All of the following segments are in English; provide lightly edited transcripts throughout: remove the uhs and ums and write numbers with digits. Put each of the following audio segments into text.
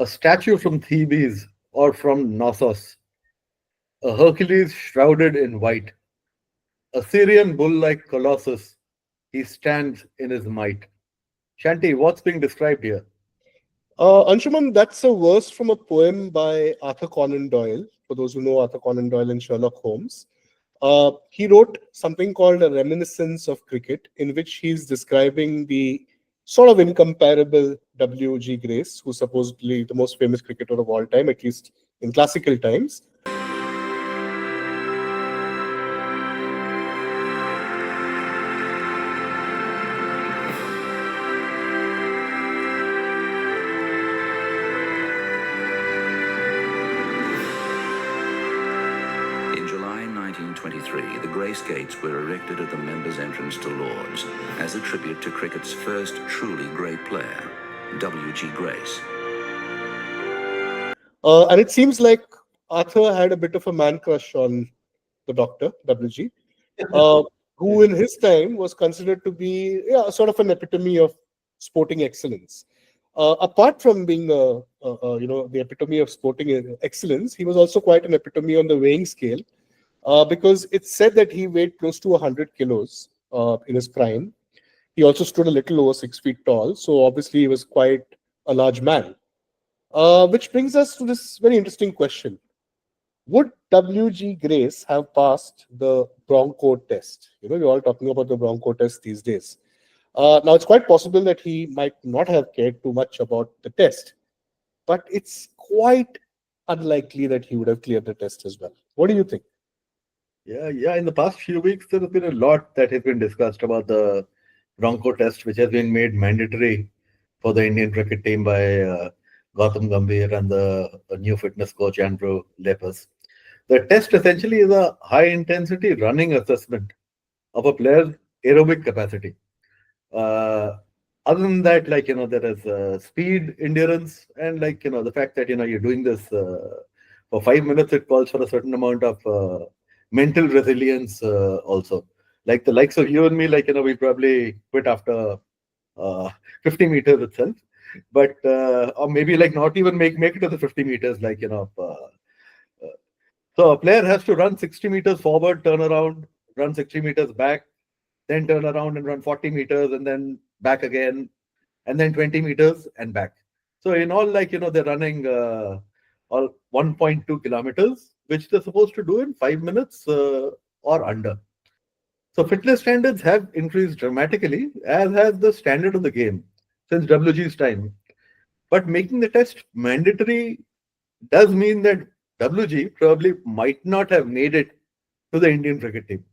A statue from Thebes or from Knossos, a Hercules shrouded in white, a Syrian bull like Colossus, he stands in his might. Shanti, what's being described here? Anshuman, that's a verse from a poem by Arthur Conan Doyle. For those who know Arthur Conan Doyle and Sherlock Holmes, he wrote something called a reminiscence of cricket, in which he's describing the sort of incomparable W.G. Grace, who's supposedly the most famous cricketer of all time, at least in classical times. In July 1923, the Grace Gates were erected at the members' entrance to Lord's as a tribute to cricket's first truly great player, W.G. Grace. And it seems like Arthur had a bit of a man crush on the Doctor, W.G., who in his time was considered to be sort of an epitome of sporting excellence. Apart from being the epitome of sporting excellence, he was also quite an epitome on the weighing scale, because it's said that he weighed close to 100 kilos in his prime. He also stood a little over 6 feet tall, so obviously he was quite a large man. Which brings us to this very interesting question. Would W.G. Grace have passed the Bronco test? We're all talking about the Bronco test these days. Now, it's quite possible that he might not have cared too much about the test, but it's quite unlikely that he would have cleared the test as well. What do you think? Yeah. In the past few weeks, there has been a lot that has been discussed about the Bronco Test, which has been made mandatory for the Indian cricket team by Gautam Gambhir and the new fitness coach Andrew Lepers. The test essentially is a high-intensity running assessment of a player's aerobic capacity. Other than that, there is speed, endurance, and the fact that you're doing this for 5 minutes, it calls for a certain amount of mental resilience also. Like the likes of you and me, we probably quit after 50 meters itself, but or maybe not even make it to the 50 meters, so a player has to run 60 meters forward, turn around, run 60 meters back, then turn around and run 40 meters and then back again, and then 20 meters and back. So in all, they're running all 1.2 kilometers, which they're supposed to do in 5 minutes or under. So fitness standards have increased dramatically, as has the standard of the game since WG's time. But making the test mandatory does mean that WG probably might not have made it to the Indian cricket team.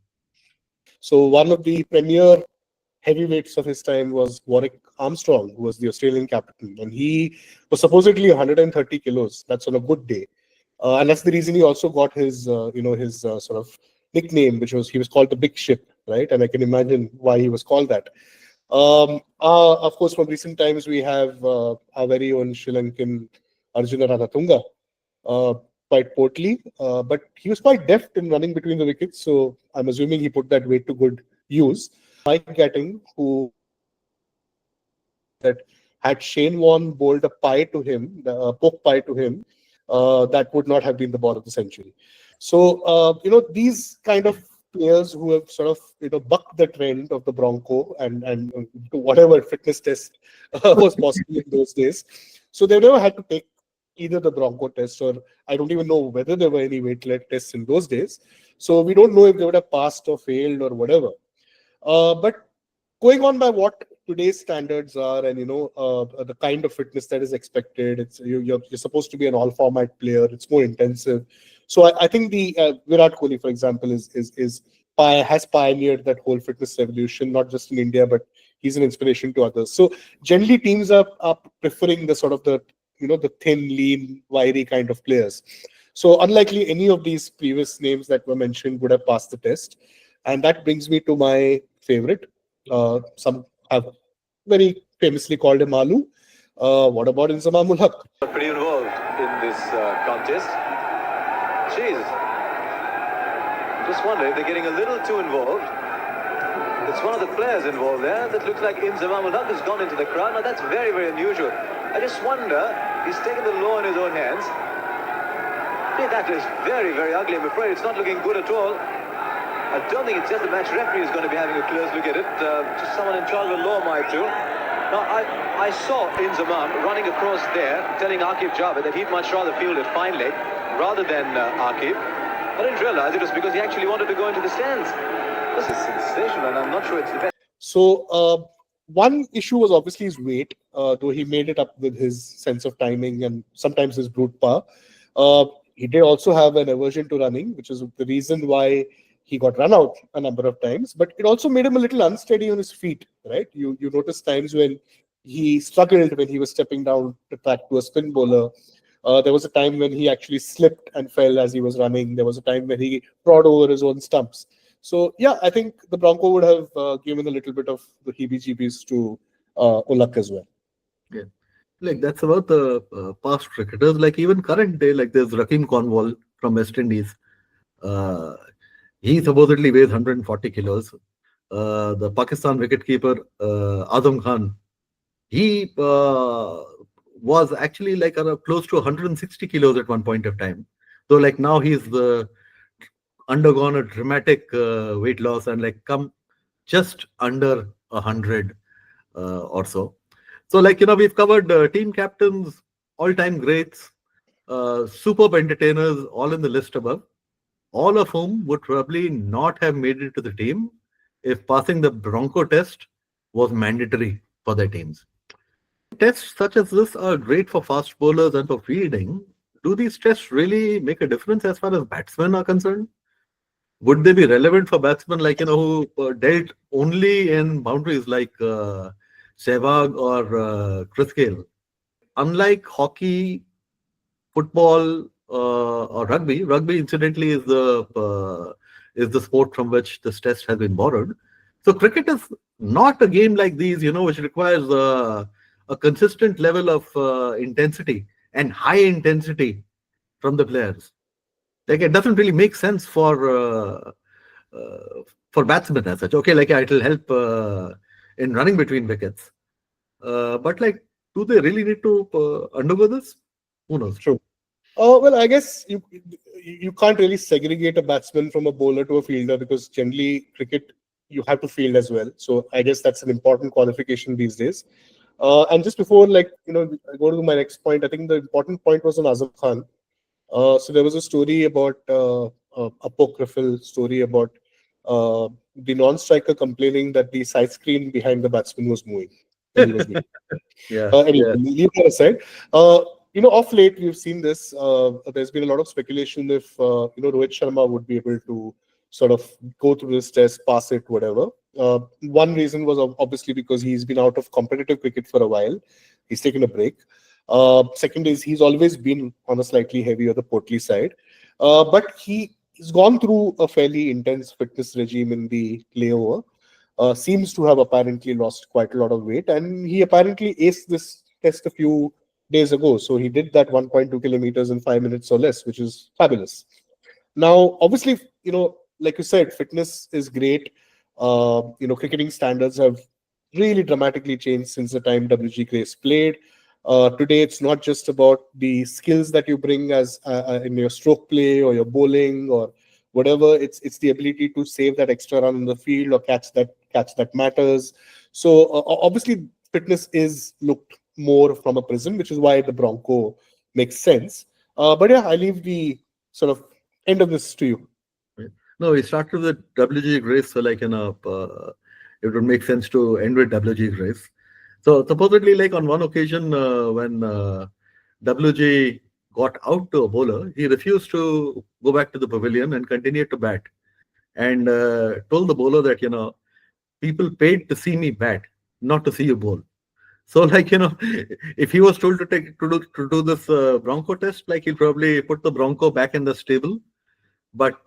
So one of the premier heavyweights of his time was Warwick Armstrong, who was the Australian captain, and he was supposedly 130 kilos. That's on a good day, and that's the reason he also got his, sort of nickname, which was he was called the Big Ship, right? And I can imagine why he was called that. Of course, from recent times we have our very own Sri Lankan Arjuna Ranatunga, quite portly, but he was quite deft in running between the wickets. So I'm assuming he put that weight to good use. Mike Gatting, who that had Shane Warne bowled a pie to him, poke pie to him, that would not have been the ball of the century. So these kind of players who have sort of bucked the trend of the Bronco and to whatever fitness test was possible in those days. So they never had to take either the Bronco test, or I don't even know whether there were any weight tests in those days. So we don't know if they would have passed or failed or whatever. But going on by what today's standards are, and the kind of fitness that is expected, it's you're supposed to be an all-format player. It's more intensive. So I think the Virat Kohli, for example, has pioneered that whole fitness revolution, not just in India, but he's an inspiration to others. So generally, teams are preferring the sort of the thin, lean, wiry kind of players. So unlikely any of these previous names that were mentioned would have passed the test. And that brings me to my favorite. Some have very famously called him Alu. What about Inzamam ul-Haq? Pretty involved in this contest. Jeez. Just wonder if they're getting a little too involved. It's one of the players involved there that looks like Inzamam ul-Haq has gone into the crowd. Now that's very, very unusual. I just wonder He's taken the law in his own hands. Hey, that is very, very ugly. I'm afraid it's not looking good at all. I don't think it's just the match referee is going to be having a close look at it. Just someone in charge of the law might do. Now, I saw Inzamam running across there, telling Aqib Javed that he'd much rather field it fine leg rather than Aqib. I didn't realize it was because he actually wanted to go into the stands. This is sensational, and I'm not sure it's the best. So one issue was obviously his weight, though he made it up with his sense of timing and sometimes his brute power. He did also have an aversion to running, which is the reason why he got run out a number of times. But it also made him a little unsteady on his feet, right? You notice times when he struggled when he was stepping down the track to a spin bowler. There was a time when he actually slipped and fell as he was running. There was a time when he trod over his own stumps. So, yeah, I think the Bronco would have given a little bit of the heebie-jeebies to ul-Haq as well. Yeah. Like, that's about the past cricketers. Like, even current day, like, there's Rakeem Cornwall from West Indies. He supposedly weighs 140 kilos. The Pakistan wicketkeeper, Azam Khan, he was actually like close to 160 kilos at one point of time. So, like, now he's undergone a dramatic weight loss and like come just under 100 or so. So, like, we've covered team captains, all-time greats, superb entertainers, all in the list above, all of whom would probably not have made it to the team if passing the Bronco test was mandatory for their teams. Tests such as this are great for fast bowlers and for fielding. Do these tests really make a difference as far as batsmen are concerned? Would they be relevant for batsmen like, who dealt only in boundaries like Sehwag or Chris Gale? Unlike hockey, football, or rugby incidentally is the sport from which this test has been borrowed. So cricket is not a game like these, which requires a consistent level of intensity and high intensity from the players. Like, it doesn't really make sense for batsmen as such. Okay, like it'll help in running between wickets, but like, do they really need to undergo this? Who knows? True. Well, I guess you can't really segregate a batsman from a bowler to a fielder because generally cricket you have to field as well. So I guess that's an important qualification these days. And just before, I go to my next point, I think the important point was on Azam Khan. So there was a story about apocryphal story about the non-striker complaining that the side screen behind the batsman was moving. Yeah. Anyway, leave that aside. Of late we've seen this. There's been a lot of speculation if Rohit Sharma would be able to sort of go through this test, pass it, whatever. One reason was obviously because he's been out of competitive cricket for a while. He's taken a break. Second is he's always been on a slightly heavier, the portly side. But he's gone through a fairly intense fitness regime in the layover. Seems to have apparently lost quite a lot of weight, and he apparently aced this test a few days ago. So he did that 1.2 kilometers in 5 minutes or less, which is fabulous. Now, obviously, like you said, fitness is great. Cricketing standards have really dramatically changed since the time W.G. Grace played. Today, it's not just about the skills that you bring as in your stroke play or your bowling or whatever. It's the ability to save that extra run in the field or catch that matters. So obviously, fitness is looked more from a prism, which is why the Bronco makes sense. But yeah, I leave the sort of end of this to you. No, we started with W.G. Grace, so like, it would make sense to end with W.G. Grace. So supposedly, like on one occasion when W.G. got out to a bowler, he refused to go back to the pavilion and continued to bat, and told the bowler that people paid to see me bat, not to see you bowl. So like if he was told to do this Bronco test, like he'll probably put the Bronco back in the stable. But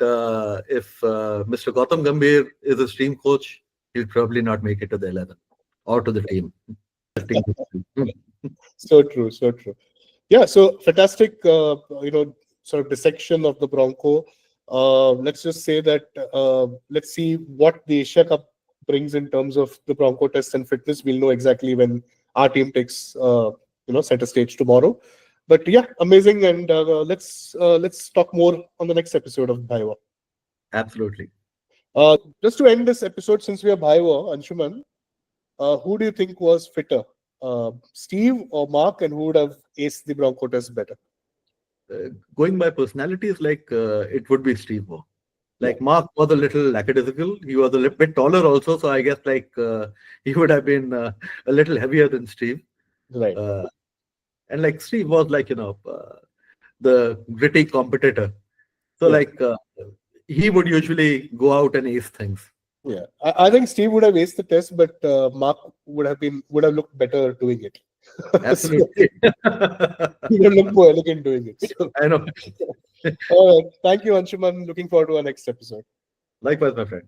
if Mr. Gautam Gambhir is his team coach, he'll probably not make it to the 11 or to the team. So true. Yeah, so fantastic, sort of dissection of the Bronco. Let's just say that let's see what the Asia Cup brings in terms of the Bronco test and fitness. We'll know exactly when our team takes center stage tomorrow. But yeah, amazing. And let's talk more on the next episode of Bhai Waugh. Absolutely. Just to end this episode, since we are Bhai Waugh, Anshuman, who do you think was fitter, Steve or Mark, and who would have aced the Bronco Test better? Going by personalities, like it would be Steve Waugh. Like Mark was a little lackadaisical. He was a little bit taller also, so I guess like he would have been a little heavier than Steve. Right. And like Steve was like the gritty competitor. So Yeah. like he would usually go out and ace things. Yeah, I think Steve would have aced the test, but Mark would have looked better doing it. Absolutely. He would have looked more elegant doing it. So, I know. all right. Thank you, Anshuman. Looking forward to our next episode. Likewise, my friend.